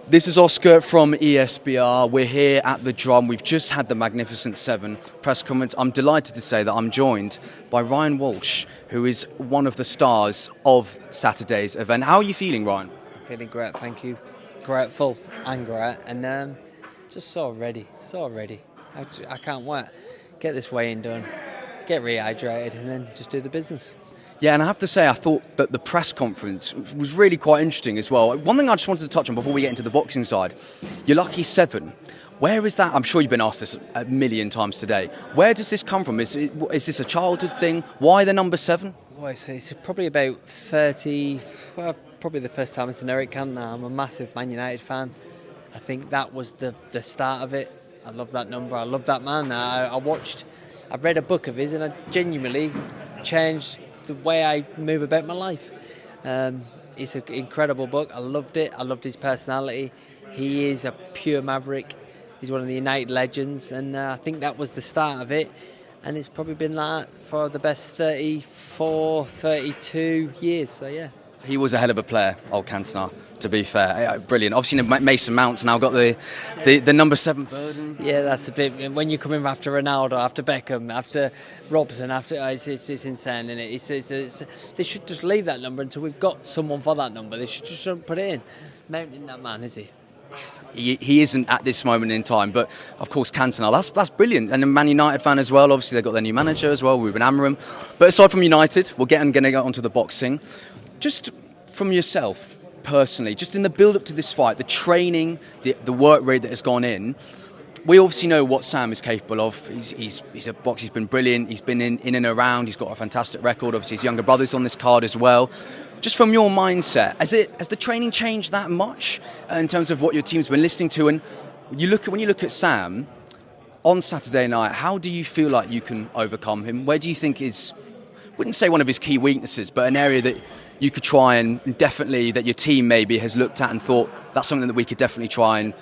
This is Oscar from ESBR. We're here at the Drum. We've just had the Magnificent Seven press conference. I'm delighted to say that I'm joined by Ryan Walsh, who is one of the stars of Saturday's event. How are you feeling, Ryan? I'm feeling great, thank you. Grateful and great, and just so ready. I can't wait. Get this weigh-in done, get rehydrated, and then just do the business. Yeah, and I have to say, I thought that the press conference was really quite interesting as well. One thing I just wanted to touch on before we get into the boxing side, your lucky seven. Where is that? I'm sure you've been asked this a million times today. Where does this come from? Is this a childhood thing? Why the number 7? Well, it's probably about 30, probably the first time it's an Eric Cantona. I'm a massive Man United fan. I think that was the start of it. I love that number. I love that man. I've read a book of his and I genuinely changed the way I move about my life. It's an incredible book. I loved it. I loved his personality. He is a pure maverick. He's one of the United legends, and I think that was the start of it. And it's probably been like that for the best 34, 32 years. So yeah. He was a hell of a player, old Cantona, to be fair. Brilliant. Obviously, Mason Mount's now got the number 7 burden. Yeah, that's a bit. When you come in after Ronaldo, after Beckham, after Robson, it's insane, isn't it? They should just leave that number until we've got someone for that number. They should just put it in. Mount isn't that man, is he? He isn't at this moment in time, but of course Cantona, that's brilliant. And a Man United fan as well. Obviously, they've got their new manager as well, Ruben Amorim. But aside from United, going to get onto the boxing. Just from yourself, personally, just in the build-up to this fight, the training, the work rate that has gone in, we obviously know what Sam is capable of. He's a boxer, he's been brilliant, he's been in and around, he's got a fantastic record. Obviously, his younger brother's on this card as well. Just from your mindset, has the training changed that much in terms of what your team's been listening to? And when you look at Sam on Saturday night, how do you feel like you can overcome him? Where do you think is, wouldn't say one of his key weaknesses, but an area that you could try and definitely, that your team maybe has looked at and thought that's something that we could definitely try and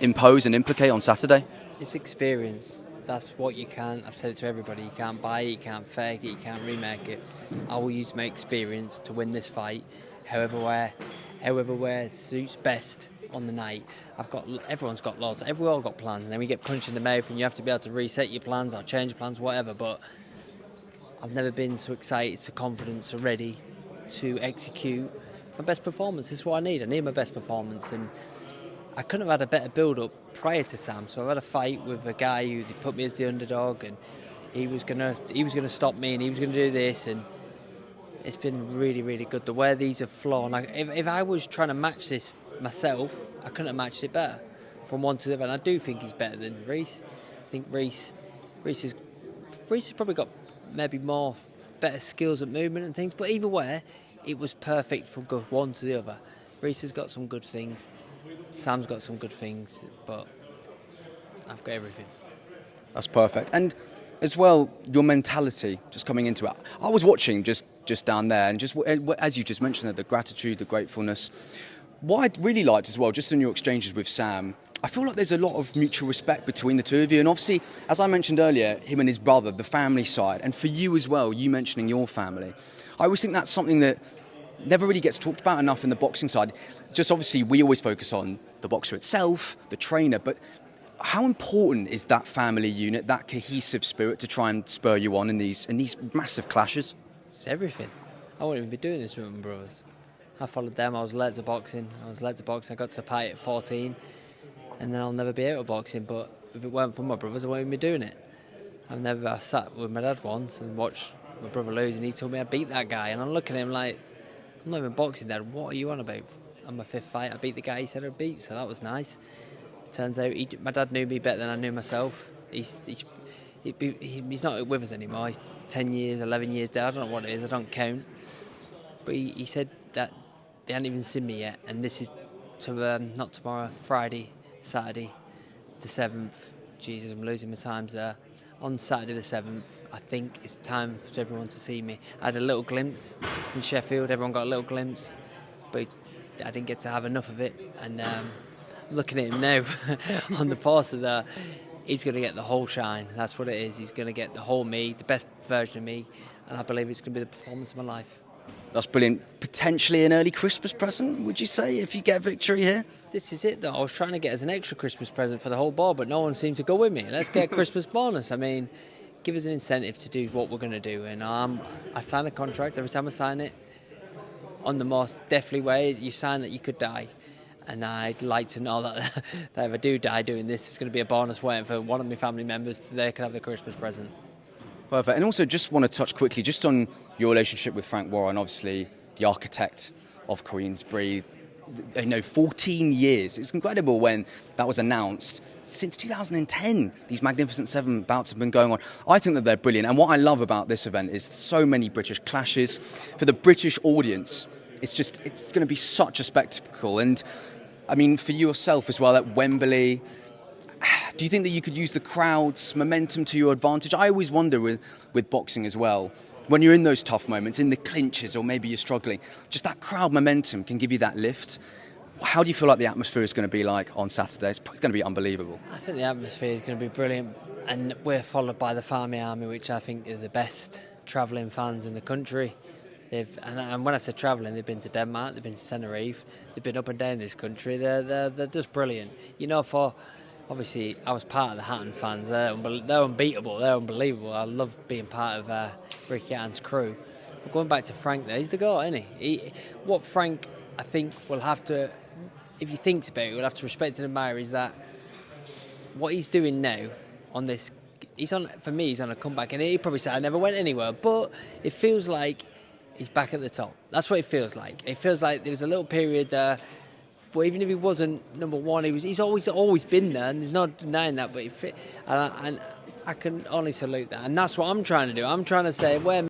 impose and implicate on Saturday? It's experience. That's what you can't. I've said it to everybody. You can't buy it, you can't fake it, you can't remake it. I will use my experience to win this fight, however where suits best on the night. Everyone's got loads. We've all got plans, and then we get punched in the mouth, and you have to be able to reset your plans or change plans, whatever. But I've never been so excited, so confident, so ready to execute my best performance. This is what I need. I need my best performance, and I couldn't have had a better build-up prior to Sam. So I've had a fight with a guy who put me as the underdog, and he was gonna stop me, and he was gonna do this, and it's been really, really good. The way these have flown. If I was trying to match this myself, I couldn't have matched it better from one to the other. And I do think he's better than Reece. I think Reece has probably got maybe better skills at movement and things, but either way, it was perfect from one to the other. Reece has got some good things, Sam's got some good things, but I've got everything. That's perfect. And as well, your mentality just coming into it. I was watching just down there, and just as you just mentioned, the gratitude, the gratefulness. What I really liked as well, just in your exchanges with Sam, I feel like there's a lot of mutual respect between the two of you. And obviously, as I mentioned earlier, him and his brother, the family side, and for you as well, you mentioning your family. I always think that's something that never really gets talked about enough in the boxing side. Just obviously, we always focus on the boxer itself, the trainer, but how important is that family unit, that cohesive spirit to try and spur you on in these massive clashes? It's everything. I wouldn't even be doing this with my brothers. I followed them. I was led to boxing. I got to the fight at 14. And then I'll never be out of boxing. But if it weren't for my brothers, I wouldn't even be doing it. I sat with my dad once and watched my brother lose, and he told me I beat that guy. And I'm looking at him like, I'm not even boxing, Dad. What are you on about? On my 5th fight, I beat the guy he said I'd beat, so that was nice. It turns out my dad knew me better than I knew myself. He's not with us anymore. He's 10 years, 11 years dead. I don't know what it is. I don't count. But he said that they hadn't even seen me yet, and this is not tomorrow, Friday, Saturday, the 7th. Jesus, I'm losing my times there. On Saturday the 7th, I think it's time for everyone to see me. I had a little glimpse in Sheffield. Everyone got a little glimpse, but I didn't get to have enough of it. And looking at him now on the poster there, he's going to get the whole shine. That's what it is. He's going to get the whole me, the best version of me, and I believe it's going to be the performance of my life. That's brilliant. potentially an early Christmas present, would you say, if you get victory here? This is it, though. I was trying to get as an extra Christmas present for the whole board, but no one seemed to go with me. Let's get a Christmas bonus. I mean, give us an incentive to do what we're going to do. And I sign a contract every time I sign it. On the most deathly way, you sign that you could die. And I'd like to know that, that if I do die doing this, it's going to be a bonus waiting for one of my family members so they can have the Christmas present. Perfect. And also just want to touch quickly just on your relationship with Frank Warren, obviously the architect of Queensbury. 14 years. It's incredible when that was announced. Since 2010, these Magnificent Seven bouts have been going on. I think that they're brilliant. And what I love about this event is so many British clashes. For the British audience, it's going to be such a spectacle. And I mean, for yourself as well at Wembley, do you think that you could use the crowd's momentum to your advantage? I always wonder with boxing as well, when you're in those tough moments, in the clinches, or maybe you're struggling, just that crowd momentum can give you that lift. How do you feel like the atmosphere is going to be like on Saturday? It's probably going to be unbelievable. I think the atmosphere is going to be brilliant, and we're followed by the Farmy Army, which I think is the best travelling fans in the country. And when I say travelling, they've been to Denmark, they've been to Tenerife, they've been up and down this country. They're just brilliant. You know, obviously, I was part of the Hatton fans. They're unbeatable. They're unbelievable. I love being part of Ricky Hatton's crew. But going back to Frank there, he's the goat, isn't he? What Frank, I think, will have to, if he thinks about it, will have to respect and admire is that what he's doing now on this, for me, he's on a comeback. And he probably said, I never went anywhere. But it feels like he's back at the top. That's what it feels like. It feels like there was a little period there. But even if he wasn't number one, he's always been there, and there's no denying that. But and I can only salute that, and that's what I'm trying to do. I'm trying to say where